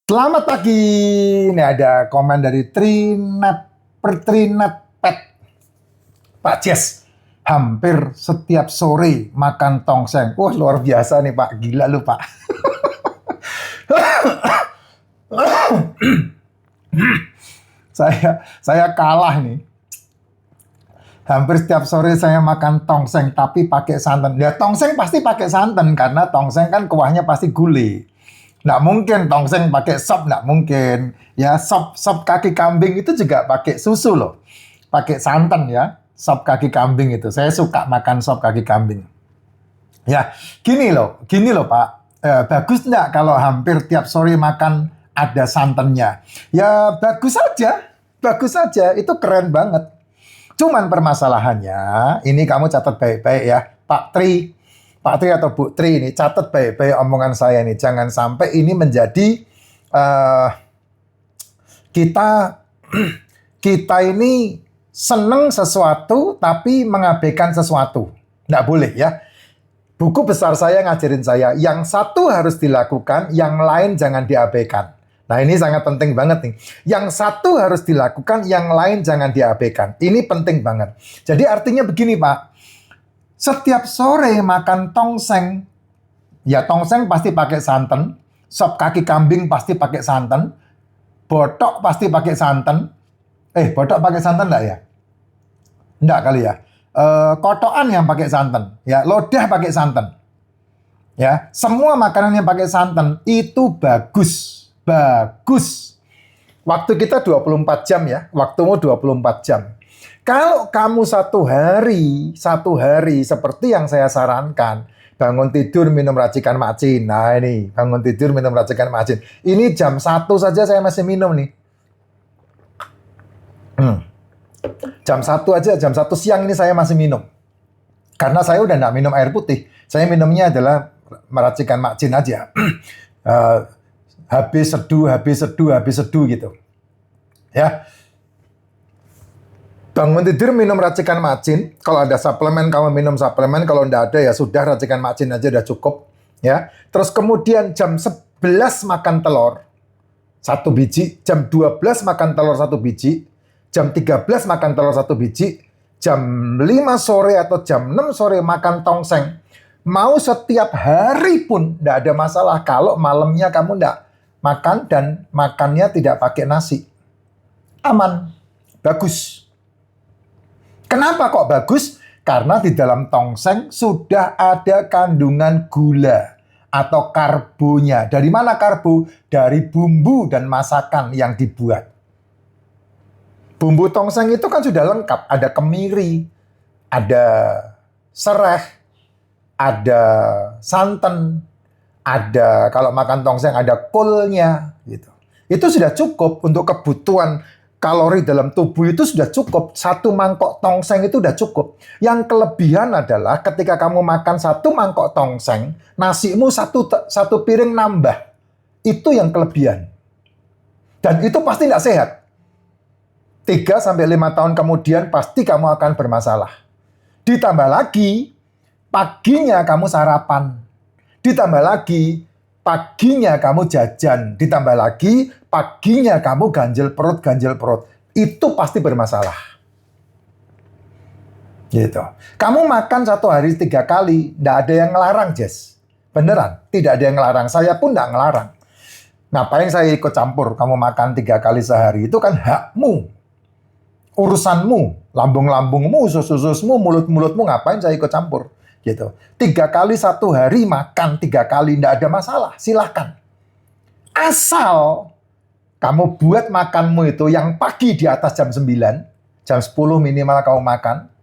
Selamat pagi. Ini ada komen dari Trinet Pet. Pak Jess, hampir setiap sore makan tongseng. Wah, luar biasa nih Pak. Gila lu Pak. saya kalah nih. Hampir setiap sore saya makan tongseng, tapi pakai santan. Ya tongseng pasti pakai santan, karena tongseng kan kuahnya pasti gulai. Nggak mungkin tongseng pakai sop, nggak mungkin. Ya sop kaki kambing itu juga pakai susu loh. Pakai santan ya, sop kaki kambing itu. Saya suka makan sop kaki kambing. Ya, gini loh Pak. Bagus nggak kalau hampir tiap sore makan ada santannya? Ya bagus saja. Itu keren banget. Cuman permasalahannya, ini kamu catat baik-baik ya, Pak Tri atau Bu Tri ini, catat baik-baik omongan saya nih. Jangan sampai ini menjadi kita ini seneng sesuatu tapi mengabaikan sesuatu. Nggak boleh ya. Buku besar saya ngajarin saya, yang satu harus dilakukan, yang lain jangan diabaikan. Nah ini sangat penting banget nih. Yang satu harus dilakukan, yang lain jangan diabaikan. Ini penting banget. Jadi artinya begini Pak. Setiap sore makan tongseng, ya tongseng pasti pakai santan, sop kaki kambing pasti pakai santan, botok pasti pakai santan. Botok pakai santan enggak ya? Enggak kali ya. Kotokan yang pakai santan, ya lodah pakai santan. Ya, semua makanan yang pakai santan itu bagus. Waktu kita 24 jam ya, waktumu 24 jam. Kalau kamu satu hari seperti yang saya sarankan, bangun tidur minum racikan macin. Nah ini, bangun tidur minum racikan macin. Ini jam 1 saja saya masih minum nih. Jam 1 aja, jam 1 siang ini saya masih minum. Karena saya udah nggak minum air putih. Saya minumnya adalah meracikan macin aja. Habis seduh gitu. Ya. Bangun tidur minum racikan macin. Kalau ada suplemen, kamu minum suplemen. Kalau enggak ada, ya sudah, racikan macin aja udah cukup. Ya. Terus kemudian jam 11 makan telur 1 biji. Jam 12 makan telur 1 biji. Jam 13 makan telur 1 biji. Jam 5 sore atau jam 6 sore makan tongseng. Mau setiap hari pun enggak ada masalah. Kalau malamnya kamu enggak makan dan makannya tidak pakai nasi. Aman. Bagus. Kenapa kok bagus? Karena di dalam tongseng sudah ada kandungan gula atau karbonya. Dari mana karbo? Dari bumbu dan masakan yang dibuat. Bumbu tongseng itu kan sudah lengkap. Ada kemiri, ada sereh, ada santan, ada kalau makan tongseng ada kolnya gitu. Itu sudah cukup untuk kebutuhan kalori dalam tubuh, itu sudah cukup. 1 mangkok tongseng itu sudah cukup. Yang kelebihan adalah ketika kamu makan 1 mangkok tongseng, nasimu satu piring nambah. Itu yang kelebihan. Dan itu pasti tidak sehat. 3-5 tahun kemudian pasti kamu akan bermasalah. Ditambah lagi, paginya kamu sarapan. Ditambah lagi, paginya kamu jajan. Ditambah lagi, paginya kamu ganjel perut. Itu pasti bermasalah. Gitu. Kamu makan 1 hari 3 kali, nggak ada yang ngelarang, Jess. Beneran, tidak ada yang ngelarang. Saya pun nggak ngelarang. Ngapain saya ikut campur? Kamu makan 3 kali sehari, itu kan hakmu. Urusanmu, lambung-lambungmu, usus-ususmu, mulut-mulutmu, ngapain saya ikut campur? Gitu. 3 kali 1 hari makan 3 kali, tidak ada masalah, silahkan. Asal kamu buat makanmu itu yang pagi di atas jam 9, jam 10 minimal kamu makan.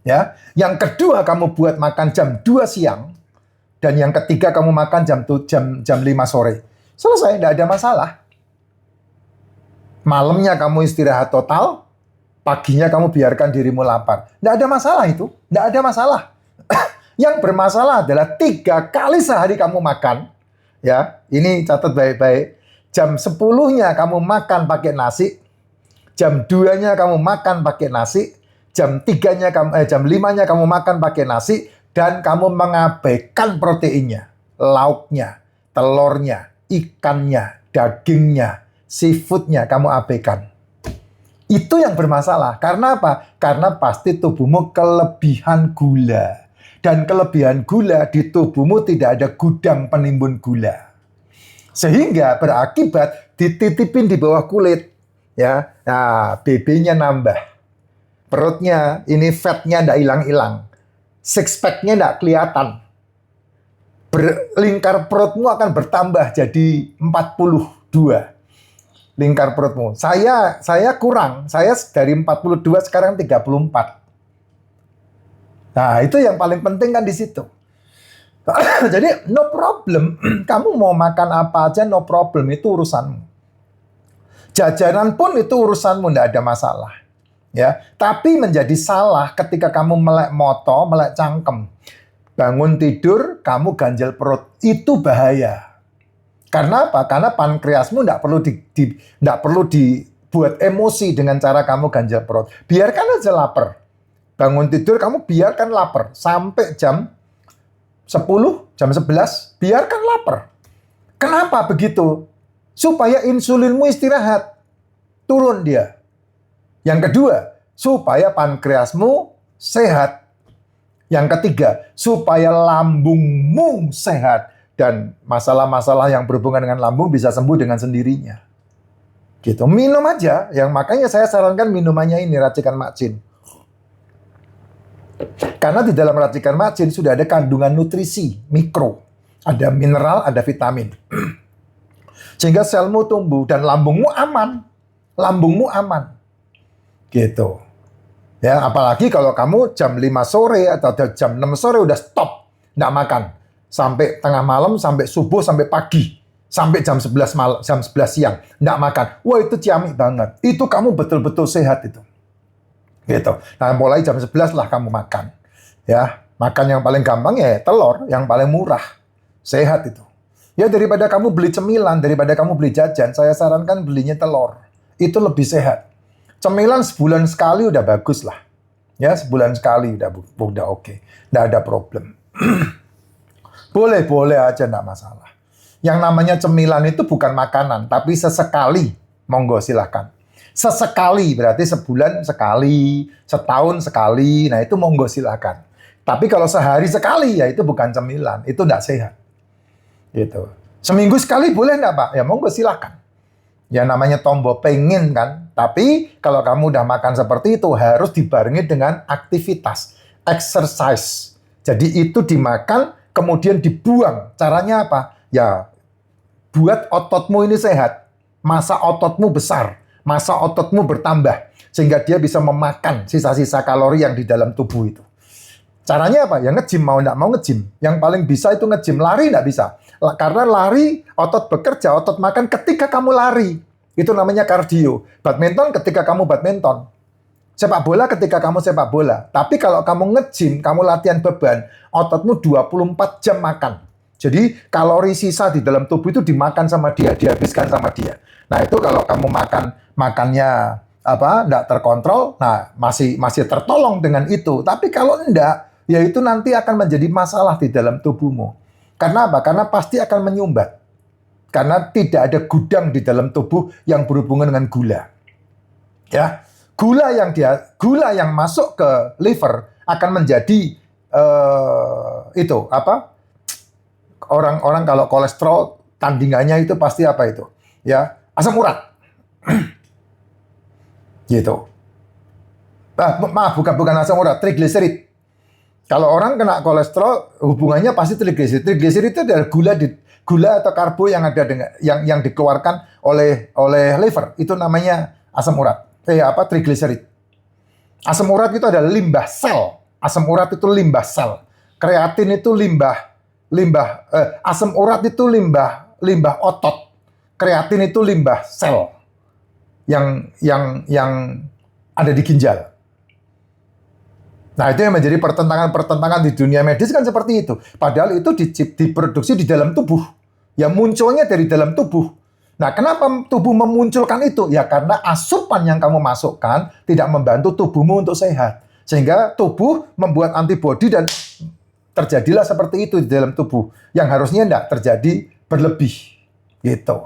Ya. Yang kedua kamu buat makan jam 2 siang, dan yang ketiga kamu makan jam 5 sore. Selesai, tidak ada masalah. Malamnya kamu istirahat total, paginya kamu biarkan dirimu lapar. Tidak ada masalah itu, tidak ada masalah. Yang bermasalah adalah 3 kali sehari kamu makan. Ya, ini catat baik-baik. Jam 10-nya kamu makan pakai nasi. Jam 2-nya kamu makan pakai nasi. Jam 5-nya kamu makan pakai nasi. Dan kamu mengabaikan proteinnya, lauknya, telurnya, ikannya. dagingnya, seafoodnya kamu abaikan. Itu yang bermasalah. Karena apa? Karena pasti tubuhmu kelebihan gula. Dan kelebihan gula di tubuhmu tidak ada gudang penimbun gula. Sehingga berakibat dititipin di bawah kulit. Ya, nah, BB-nya nambah. Perutnya, ini fatnya tidak hilang-hilang. Six pack-nya tidak kelihatan. Lingkar perutmu akan bertambah jadi 42. Lingkar perutmu. Saya kurang. Saya dari 42 sekarang 34. Nah, itu yang paling penting kan di situ. Jadi no problem. Kamu mau makan apa aja no problem, itu urusanmu. Jajanan pun itu urusanmu, tidak ada masalah. Ya, tapi menjadi salah ketika kamu melek moto, melek cangkem. Bangun tidur, kamu ganjel perut. Itu bahaya. Karena apa? Karena pankreasmu tidak perlu dibuat emosi dengan cara kamu ganjel perut. Biarkan aja lapar. Bangun tidur, kamu biarkan lapar. Sampai jam 10, jam 11, biarkan lapar. Kenapa begitu? Supaya insulinmu istirahat. Turun dia. Yang kedua, supaya pankreasmu sehat. Yang ketiga, supaya lambungmu sehat. Dan masalah-masalah yang berhubungan dengan lambung bisa sembuh dengan sendirinya. Gitu. Minum aja. Yang makanya saya sarankan minumannya ini, racikan Mak Jin. Karena di dalam racikan Mak Jin sudah ada kandungan nutrisi, mikro. Ada mineral, ada vitamin. Sehingga selmu tumbuh dan lambungmu aman. Lambungmu aman. Gitu. Ya, apalagi kalau kamu jam 5 sore atau jam 6 sore udah stop. Nggak makan. Sampai tengah malam, sampai subuh, sampai pagi. Sampai jam 11 malam, jam 11 siang. Nggak makan. Wah, itu ciamik banget. Itu kamu betul-betul sehat itu. Gitu. Nah, mulai jam 11 lah kamu makan. Ya, makan yang paling gampang ya telur, yang paling murah. Sehat itu. Ya, daripada kamu beli cemilan, daripada kamu beli jajan, saya sarankan belinya telur. Itu lebih sehat. Cemilan sebulan sekali udah bagus lah. Ya, sebulan sekali udah oke. Nggak ada problem. Boleh aja, enggak masalah. Yang namanya cemilan itu bukan makanan, tapi sesekali, monggo silahkan. Sesekali, berarti sebulan sekali, setahun sekali, nah itu monggo silahkan. Tapi kalau sehari sekali, ya itu bukan cemilan, itu enggak sehat. Gitu. Seminggu sekali boleh enggak, Pak? Ya monggo silahkan. Ya namanya tombo pengen kan, tapi kalau kamu udah makan seperti itu, harus dibarengi dengan aktivitas, exercise. Jadi itu dimakan, kemudian dibuang. Caranya apa? Ya, buat ototmu ini sehat. Masa ototmu besar. Masa ototmu bertambah. Sehingga dia bisa memakan sisa-sisa kalori yang di dalam tubuh itu. Caranya apa? Ya nge-gym, mau nggak mau nge-gym. Yang paling bisa itu nge-gym. Lari nggak bisa. Karena lari, otot bekerja, otot makan ketika kamu lari. Itu namanya kardio. Badminton ketika kamu badminton. Sepak bola ketika kamu sepak bola. Tapi kalau kamu nge-gym, kamu latihan beban, ototmu 24 jam makan. Jadi kalori sisa di dalam tubuh itu dimakan sama dia, dihabiskan sama dia. Nah itu kalau kamu makannya enggak terkontrol, nah masih tertolong dengan itu. Tapi kalau enggak, ya itu nanti akan menjadi masalah di dalam tubuhmu. Karena apa? Karena pasti akan menyumbat. Karena tidak ada gudang di dalam tubuh yang berhubungan dengan gula. Ya. Gula yang masuk ke liver akan menjadi orang-orang kalau kolesterol tandingannya itu pasti apa itu? Ya, asam urat. Gitu. Maaf, bukan asam urat, trigliserid. Kalau orang kena kolesterol, hubungannya pasti trigliserid. Trigliserid itu adalah gula atau karbo yang ada yang dikeluarkan oleh liver. Itu namanya asam urat. Trigliserid. Asam urat itu adalah limbah sel. Asam urat itu limbah sel. Kreatin itu asam urat itu limbah otot. Kreatin itu limbah sel yang ada di ginjal. Nah, itu yang menjadi pertentangan di dunia medis kan seperti itu. Padahal itu diproduksi di dalam tubuh. Yang munculnya dari dalam tubuh. Nah, kenapa tubuh memunculkan itu? Ya karena asupan yang kamu masukkan tidak membantu tubuhmu untuk sehat. Sehingga tubuh membuat antibodi dan terjadilah seperti itu di dalam tubuh. Yang harusnya tidak terjadi berlebih. Gitu.